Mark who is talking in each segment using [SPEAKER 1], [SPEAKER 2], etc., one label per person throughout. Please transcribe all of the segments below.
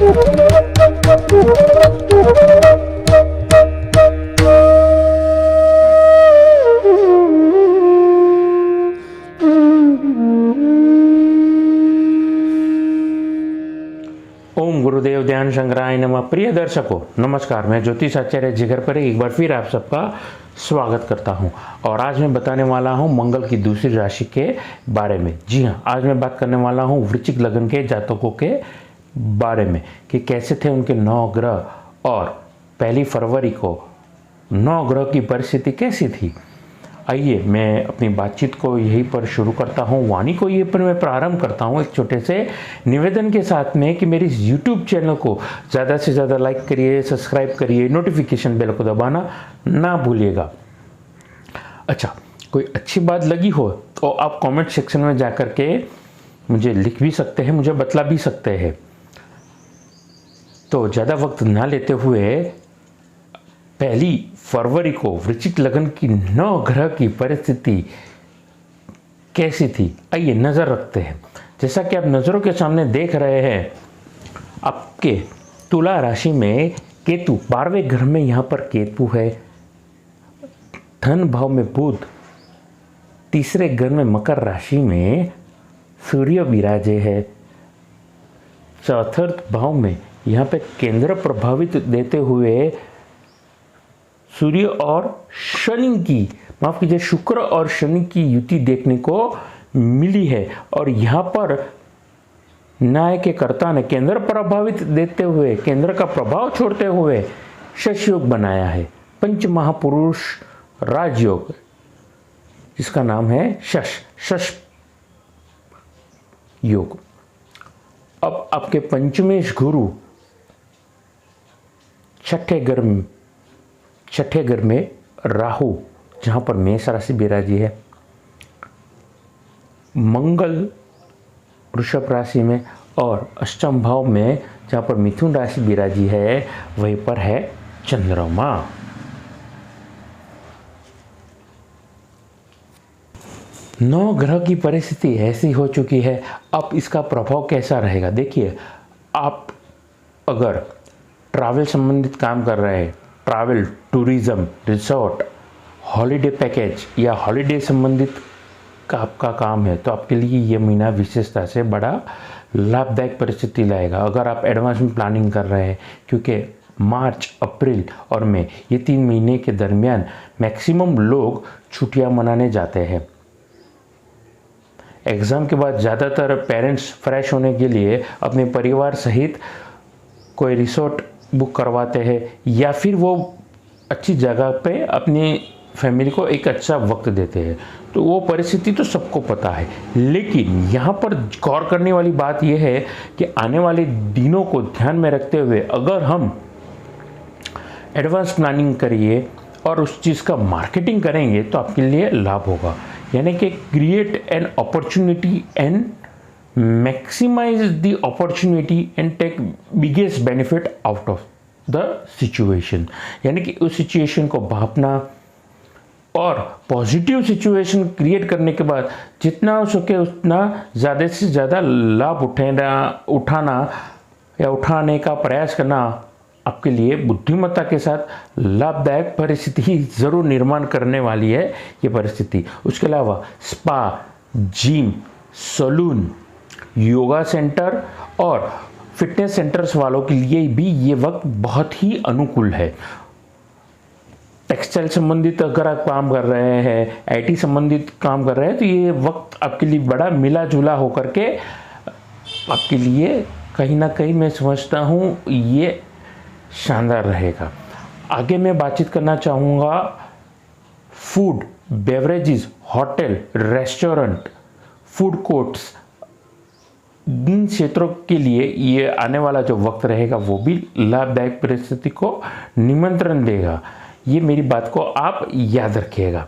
[SPEAKER 1] ओम गुरुदेव ध्यान शंकराय नमः। प्रिय दर्शकों नमस्कार, मैं ज्योतिष आचार्य जिगर पर एक बार फिर आप सबका स्वागत करता हूं। और आज मैं बताने वाला हूं मंगल की दूसरी राशि के बारे में। जी हां, आज मैं बात करने वाला हूं वृश्चिक लग्न के जातकों के बारे में कि कैसे थे उनके 9 ग्रह और पहली फरवरी को 9 ग्रह की परिस्थिति कैसी थी। आइए मैं अपनी बातचीत को यहीं पर शुरू करता हूँ, वाणी को यहीं पर मैं प्रारंभ करता हूँ एक छोटे से निवेदन के साथ में कि मेरी इस यूट्यूब चैनल को ज़्यादा से ज़्यादा लाइक करिए, सब्सक्राइब करिए, नोटिफिकेशन बेल को दबाना ना भूलिएगा। अच्छा, कोई अच्छी बात लगी हो तो आप कमेंट सेक्शन में जा कर के मुझे लिख भी सकते हैं, मुझे बतला भी सकते हैं। तो ज़्यादा वक्त ना लेते हुए पहली फरवरी को वृश्चिक लग्न की 9 ग्रह की परिस्थिति कैसी थी, आइए नज़र रखते हैं। जैसा कि आप नज़रों के सामने देख रहे हैं, आपके तुला राशि में केतु 12वें घर में यहाँ पर केतु है, धन भाव में बुध, तीसरे घर में मकर राशि में सूर्य विराजे है, चौथे भाव में यहाँ पे केंद्र प्रभावित देते हुए सूर्य और शनि की, माफ कीजिए, शुक्र और शनि की युति देखने को मिली है। और यहाँ पर न्याय के कर्ता ने केंद्र प्रभावित देते हुए, केंद्र का प्रभाव छोड़ते हुए शश योग बनाया है, पंच महापुरुष राजयोग, जिसका नाम है शश योग। अब आपके पंचमेश गुरु छठे घर में राहु, जहां पर मेष राशि विराजी है, मंगल वृषभ राशि में, और अष्टम भाव में जहां पर मिथुन राशि विराजी है वहीं पर है चंद्रमा। नौ ग्रह की परिस्थिति ऐसी हो चुकी है। अब इसका प्रभाव कैसा रहेगा देखिए। आप अगर ट्रैवल संबंधित काम कर रहे हैं, travel, tourism, resort, holiday package या हॉलीडे संबंधित का आपका काम है, तो आपके लिए ये महीना विशेषता से बड़ा लाभदायक परिस्थिति लाएगा। अगर आप एडवांस में प्लानिंग कर रहे हैं, क्योंकि मार्च, अप्रैल और मई, ये 3 महीने के दरमियान मैक्सिमम लोग छुट्टियां मनाने जाते हैं। एग्ज़ाम के बाद ज़्यादातर पेरेंट्स फ्रेश होने के लिए अपने परिवार सहित कोई रिसोर्ट बुक करवाते हैं या फिर वो अच्छी जगह पे अपनी फैमिली को एक अच्छा वक्त देते हैं। तो वो परिस्थिति तो सबको पता है, लेकिन यहाँ पर गौर करने वाली बात यह है कि आने वाले दिनों को ध्यान में रखते हुए अगर हम एडवांस प्लानिंग करिए और उस चीज़ का मार्केटिंग करेंगे तो आपके लिए लाभ होगा। यानी कि create an opportunity and maximize the opportunity and take biggest benefit out of the situation। यानी कि उस सिचुएशन को भापना और पॉजिटिव सिचुएशन क्रिएट करने के बाद जितना हो सके उतना ज़्यादा से ज़्यादा लाभ उठाना या उठाने का प्रयास करना आपके लिए बुद्धिमत्ता के साथ लाभदायक परिस्थिति ज़रूर निर्माण करने वाली है ये परिस्थिति। उसके अलावा spa, gym, salon, yoga centre और फिटनेस सेंटर्स वालों के लिए भी ये वक्त बहुत ही अनुकूल है। टेक्सटाइल संबंधित अगर आप काम कर रहे हैं, आईटी संबंधित काम कर रहे हैं, तो ये वक्त आपके लिए बड़ा मिला जुला होकर के आपके लिए कहीं ना कहीं मैं समझता हूँ ये शानदार रहेगा। आगे मैं बातचीत करना चाहूँगा food, beverages, hotel, restaurant, food courts, इन क्षेत्रों के लिए ये आने वाला जो वक्त रहेगा वो भी लाभदायक परिस्थिति को निमंत्रण देगा। ये मेरी बात को आप याद रखिएगा।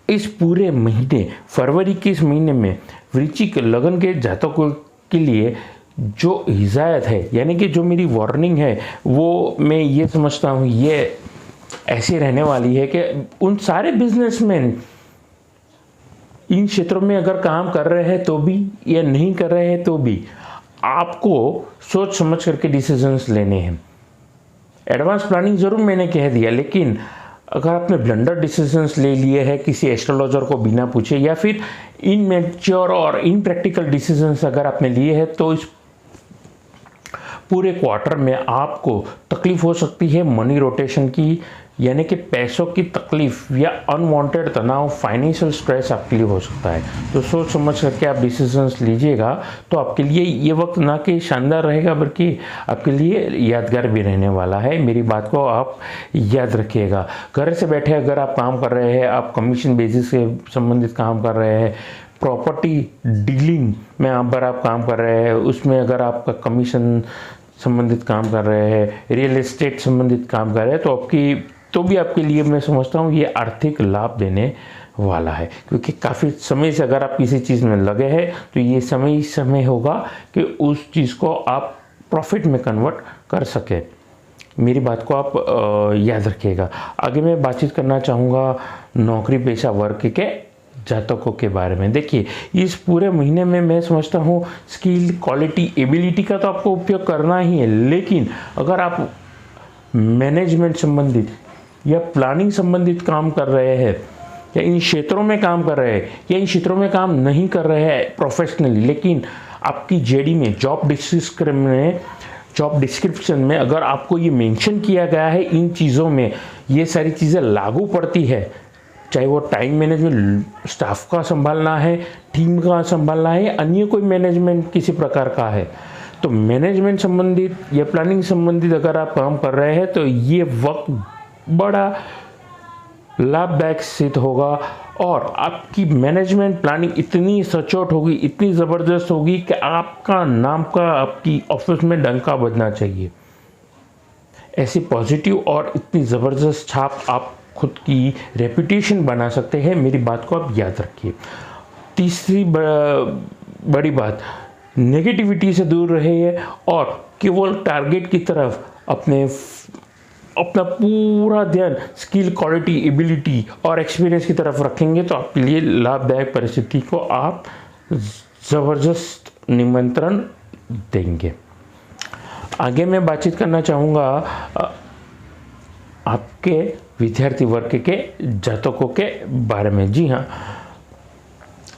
[SPEAKER 1] इस पूरे महीने, फरवरी के इस महीने में वृश्चिक लग्न के जातकों के लिए जो हिदायत है, यानी कि जो मेरी वार्निंग है, वो मैं ये समझता हूँ ये ऐसी रहने वाली है कि उन सारे बिजनेसमैन इन क्षेत्रों में अगर काम कर रहे हैं तो भी या नहीं कर रहे हैं तो भी आपको सोच समझ करके डिसीजंस लेने हैं। एडवांस प्लानिंग ज़रूर मैंने कह दिया, लेकिन अगर आपने ब्लंडर डिसीजंस ले लिए हैं किसी एस्ट्रोलॉजर को बिना पूछे, या फिर इनमेच्योर और इनप्रैक्टिकल डिसीजंस अगर आपने लिए हैं, तो इस पूरे क्वार्टर में आपको तकलीफ हो सकती है मनी रोटेशन की, यानी कि पैसों की तकलीफ या अनवांटेड तनाव, फाइनेंशियल स्ट्रेस आपके लिए हो सकता है। तो सोच समझ करके आप डिसीजंस लीजिएगा, तो आपके लिए ये वक्त ना कि शानदार रहेगा, बल्कि आपके लिए यादगार भी रहने वाला है। मेरी बात को आप याद रखिएगा। घर से बैठे अगर आप काम कर रहे हैं, आप कमीशन बेसिस से संबंधित काम कर रहे हैं, प्रॉपर्टी डीलिंग में अगर आप काम कर रहे हैं, उसमें अगर आपका कमीशन संबंधित काम कर रहे हैं, रियल एस्टेट संबंधित काम कर रहे हैं, तो भी आपके लिए मैं समझता हूँ ये आर्थिक लाभ देने वाला है। क्योंकि काफ़ी समय से अगर आप किसी चीज़ में लगे हैं, तो ये समय होगा कि उस चीज़ को आप प्रॉफिट में कन्वर्ट कर सके। मेरी बात को आप याद रखिएगा। आगे मैं बातचीत करना चाहूँगा नौकरी पेशा वर्ग के जातकों के बारे में। देखिए, इस पूरे महीने में मैं समझता हूँ स्किल, क्वालिटी, एबिलिटी का तो आपको उपयोग करना ही है, लेकिन अगर आप मैनेजमेंट संबंधित या प्लानिंग संबंधित काम कर रहे हैं, या इन क्षेत्रों में काम कर रहे हैं, या इन क्षेत्रों में काम नहीं कर रहे हैं प्रोफेशनली, लेकिन आपकी जेडी में जॉब डिस्क्रिप्शन में अगर आपको ये मेंशन किया गया है, इन चीज़ों में ये सारी चीज़ें लागू पड़ती है, चाहे वो टाइम मैनेजमेंट, स्टाफ का संभालना है, टीम का संभालना है, अन्य कोई मैनेजमेंट किसी प्रकार का है, तो मैनेजमेंट संबंधित या प्लानिंग संबंधित अगर आप काम कर रहे हैं, तो ये वक्त बड़ा लाभदायक सिद्ध होगा, और आपकी मैनेजमेंट प्लानिंग इतनी सचोट होगी, इतनी ज़बरदस्त होगी कि आपका नाम का आपकी ऑफिस में डंका बजना चाहिए। ऐसी पॉजिटिव और इतनी ज़बरदस्त छाप आप खुद की रेपुटेशन बना सकते हैं। मेरी बात को आप याद रखिए। तीसरी बड़ी बात, नेगेटिविटी से दूर रहिए और केवल टारगेट की तरफ अपना पूरा ध्यान स्किल, क्वालिटी, एबिलिटी और एक्सपीरियंस की तरफ रखेंगे, तो आपके लिए लाभदायक परिस्थिति को आप ज़बरदस्त निमंत्रण देंगे। आगे मैं बातचीत करना चाहूँगा आपके विद्यार्थी वर्ग के जातकों के बारे में। जी हाँ,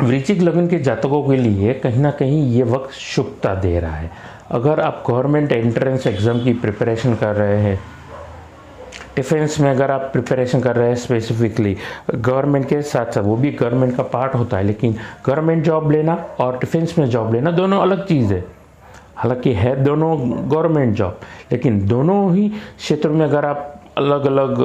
[SPEAKER 1] वृश्चिक लग्न के जातकों के लिए कहीं ना कहीं ये वक्त शुभता दे रहा है। अगर आप गवर्नमेंट एंट्रेंस एग्ज़ाम की प्रिपरेशन कर रहे हैं, डिफेंस में अगर आप प्रिपरेशन कर रहे हैं, स्पेसिफिकली गवर्नमेंट के साथ साथ, वो भी गवर्नमेंट का पार्ट होता है, लेकिन गवर्नमेंट जॉब लेना और डिफेंस में जॉब लेना दोनों अलग चीज़ है। हालांकि है दोनों गवर्नमेंट जॉब, लेकिन दोनों ही क्षेत्रों में अगर आप अलग अलग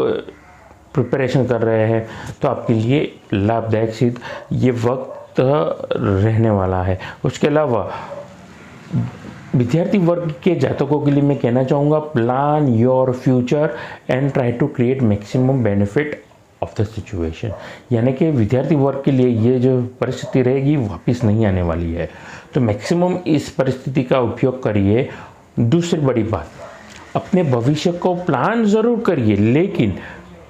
[SPEAKER 1] प्रिपरेशन कर रहे हैं, तो आपके लिए लाभदायक सिद्ध ये वक्त रहने वाला है। उसके अलावा विद्यार्थी वर्ग के जातकों के लिए मैं कहना चाहूँगा, plan your future and try to create maximum benefit of the situation. यानी कि विद्यार्थी वर्ग के लिए ये जो परिस्थिति रहेगी वापस नहीं आने वाली है, तो मैक्सिमम इस परिस्थिति का उपयोग करिए। दूसरी बड़ी बात, अपने भविष्य को प्लान ज़रूर करिए, लेकिन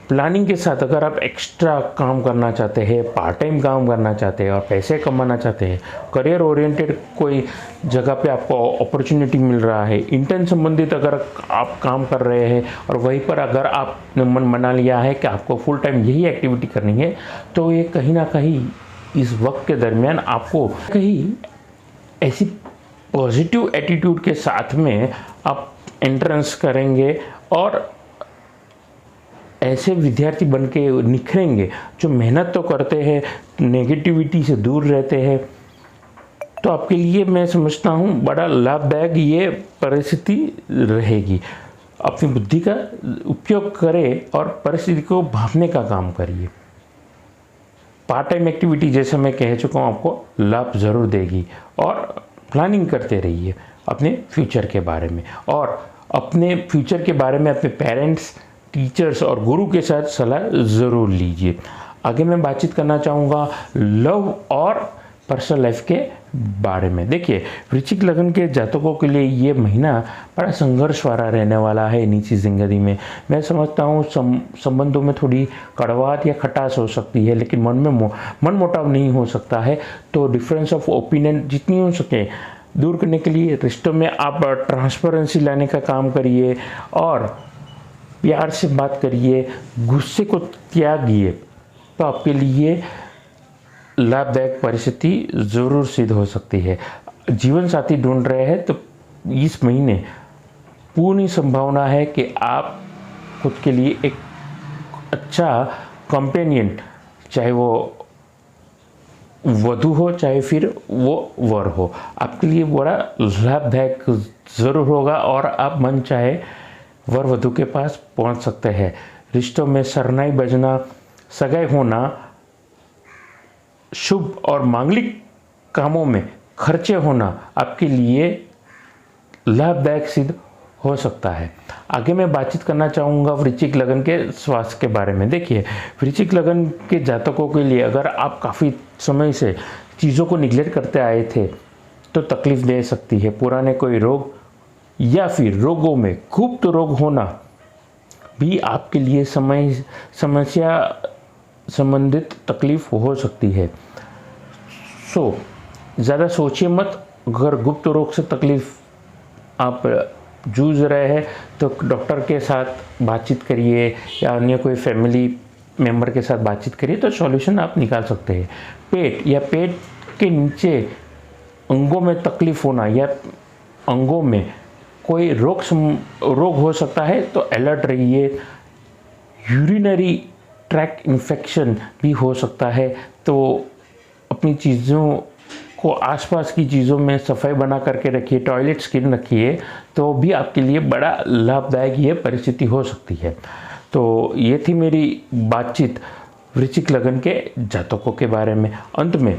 [SPEAKER 1] प्लानिंग के साथ अगर आप एक्स्ट्रा काम करना चाहते हैं, पार्ट टाइम काम करना चाहते हैं और पैसे कमाना चाहते हैं, करियर ओरिएंटेड कोई जगह पे आपको अपॉर्चुनिटी मिल रहा है, इंटर्न संबंधित अगर आप काम कर रहे हैं और वहीं पर अगर आपने मन बना लिया है कि आपको फुल टाइम यही एक्टिविटी करनी है, तो ये कहीं ना कहीं इस वक्त के दरमियान आपको कहीं ऐसी पॉजिटिव एटीट्यूड के साथ में आप एंट्रेंस करेंगे और ऐसे विद्यार्थी बन के निखरेंगे जो मेहनत तो करते हैं, नेगेटिविटी से दूर रहते हैं। तो आपके लिए मैं समझता हूँ बड़ा लाभदायक ये परिस्थिति रहेगी। अपनी बुद्धि का उपयोग करें और परिस्थिति को भांपने का काम करिए। पार्ट टाइम एक्टिविटी जैसे मैं कह चुका हूँ आपको लाभ ज़रूर देगी, और प्लानिंग करते रहिए अपने फ्यूचर के बारे में, और अपने फ्यूचर के बारे में अपने पेरेंट्स, टीचर्स और गुरु के साथ सलाह ज़रूर लीजिए। आगे मैं बातचीत करना चाहूँगा लव और पर्सनल लाइफ के बारे में। देखिए, वृश्चिक लग्न के जातकों के लिए ये महीना बड़ा संघर्ष वाला रहने वाला है। निजी जिंदगी में मैं समझता हूँ संबंधों में थोड़ी कड़वाहट या खटास हो सकती है, लेकिन मन मोटाव नहीं हो सकता है। तो डिफरेंस ऑफ ओपिनियन जितनी हो सके दूर करने के लिए रिश्तों में आप ट्रांसपेरेंसी लाने का काम करिए और प्यार से बात करिए, गुस्से को त्यागिए, तो आपके लिए लाभदायक परिस्थिति ज़रूर सिद्ध हो सकती है। जीवन साथी ढूंढ रहे हैं तो इस महीने पूरी संभावना है कि आप खुद के लिए एक अच्छा कंपेनियन, चाहे वो वधू हो चाहे फिर वो वर हो, आपके लिए बड़ा लाभदायक ज़रूर होगा और आप मन चाहे वर वधू के पास पहुंच सकते हैं। रिश्तों में सरनाई बजना, सगाई होना, शुभ और मांगलिक कामों में खर्चे होना आपके लिए लाभदायक सिद्ध हो सकता है। आगे मैं बातचीत करना चाहूँगा वृश्चिक लगन के स्वास्थ्य के बारे में। देखिए, वृश्चिक लगन के जातकों के लिए अगर आप काफ़ी समय से चीज़ों को निग्लेक्ट करते आए थे तो तकलीफ दे सकती है। पुराने कोई रोग या फिर रोगों में गुप्त रोग होना भी आपके लिए समस्या संबंधित तकलीफ हो सकती है। ज़्यादा सोचिए मत। अगर गुप्त रोग से तकलीफ आप जूझ रहे हैं तो डॉक्टर के साथ बातचीत करिए या अन्य कोई फैमिली मेंबर के साथ बातचीत करिए तो सॉल्यूशन आप निकाल सकते हैं। पेट या पेट के नीचे अंगों में तकलीफ होना या अंगों में कोई रोग हो सकता है तो अलर्ट रहिए। यूरिनरी ट्रैक्ट इन्फेक्शन भी हो सकता है तो अपनी चीज़ों को, आसपास की चीज़ों में सफाई बना करके रखिए, टॉयलेट्स क्लीन रखिए, तो भी आपके लिए बड़ा लाभदायक ये परिस्थिति हो सकती है। तो ये थी मेरी बातचीत वृश्चिक लगन के जातकों के बारे में। अंत में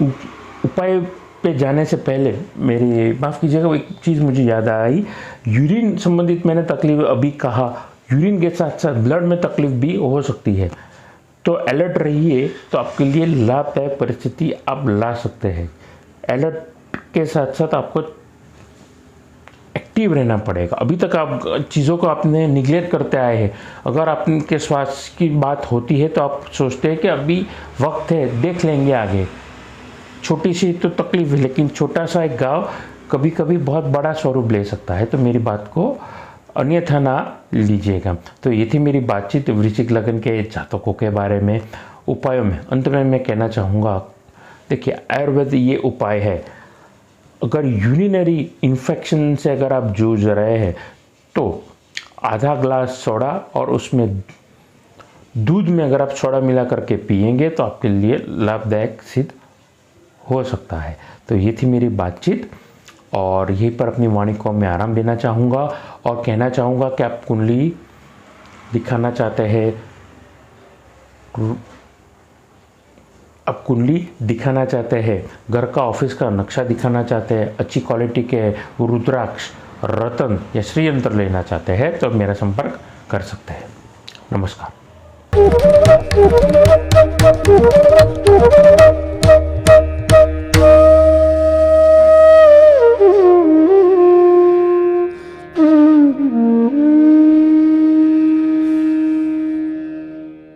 [SPEAKER 1] उपाय पे जाने से पहले मेरी माफ़ कीजिएगा, एक चीज़ मुझे याद आई। यूरिन संबंधित मैंने तकलीफ अभी कहा, यूरिन के साथ साथ ब्लड में तकलीफ भी हो सकती है, तो अलर्ट रहिए, तो आपके लिए लाभदायक परिस्थिति आप ला सकते हैं। अलर्ट के साथ साथ आपको एक्टिव रहना पड़ेगा। अभी तक आप चीज़ों को आपने निग्लेक्ट करते आए हैं। अगर आपके स्वास्थ्य की बात होती है तो आप सोचते हैं कि अभी वक्त है, देख लेंगे आगे। छोटी सी तो तकलीफ है, लेकिन छोटा सा एक गाँव कभी कभी बहुत बड़ा स्वरूप ले सकता है। तो मेरी बात को अन्यथा ना लीजिएगा। तो ये थी मेरी बातचीत वृश्चिक लगन के जातकों के बारे में। उपायों में अंत में मैं कहना चाहूँगा, देखिए आयुर्वेद ये उपाय है। अगर यूरिनरी इन्फेक्शन से अगर आप जूझ रहे हैं तो आधा ग्लास सोडा और उसमें दूध में अगर आप सोडा मिला करके पिएंगे तो आपके लिए लाभदायक सिद्ध हो सकता है। तो ये थी मेरी बातचीत और यहीं पर अपनी वाणी को मैं आराम देना चाहूँगा और कहना चाहूँगा कि आप कुंडली दिखाना चाहते हैं, आप कुंडली दिखाना चाहते हैं, घर का ऑफिस का नक्शा दिखाना चाहते हैं, अच्छी क्वालिटी के रुद्राक्ष, रतन या श्रीयंत्र लेना चाहते हैं तो मेरा संपर्क कर सकते हैं। नमस्कार।